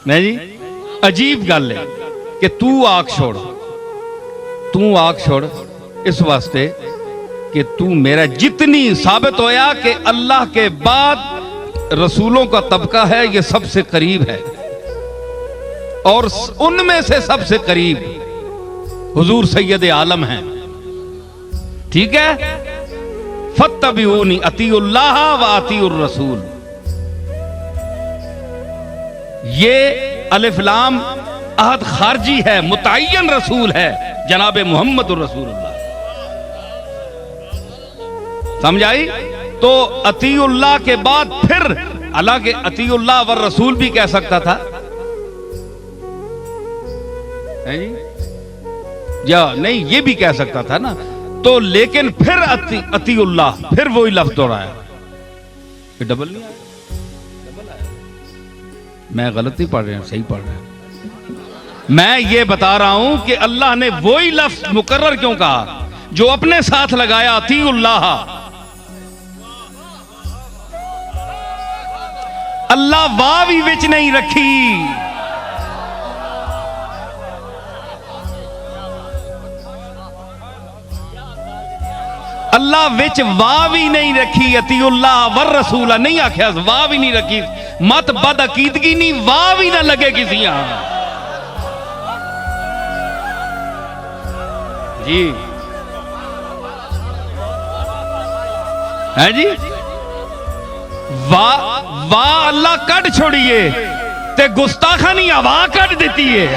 نہیں جی عجیب گل ہے کہ تو آگ چھوڑ اس واسطے کہ تو میرا جتنی ثابت ہویا کہ اللہ کے بعد رسولوں کا طبقہ ہے یہ سب سے قریب ہے، اور ان میں سے سب سے قریب حضور سید عالم ہیں، ٹھیک ہے؟ فاتبعونی اطیعوا اللہ و اطیعوا الرسول. یہ الف لام عہد خارجی ہے، متعین رسول ہے جناب محمد الرسول اللہ. سمجھ آئی؟ تو اطیعوا اللہ کے بعد پھر حالانکہ اطیعوا اللہ والرسول بھی کہہ سکتا تھا یا نہیں، یہ بھی کہہ سکتا تھا نا. تو لیکن پھر اطیعوا اللہ، پھر وہی لفظ دوہرایا. یہ ڈبل نہیں آیا؟ ڈبل آیا. میں غلط نہیں پڑھ رہا ہوں، صحیح پڑھ رہا ہوں. میں یہ بتا رہا ہوں کہ اللہ نے وہی لفظ مکرر کیوں کہا جو اپنے ساتھ لگایا اطیعوا اللہ. اللہ واو ہی وچ نہیں رکھی، اللہ وچ واو ہی نہیں رکھی. اطیعوا اللہ والرسول نہیں آکھیا، واو ہی نہیں رکھی. مت بد عقیدگی نہیں، واو ہی نہ لگے کسی یہاں. جی ہے جی واہ اللہ کٹ چھوڑیے تے گستاخانی ہوا کٹ دیتی ہے.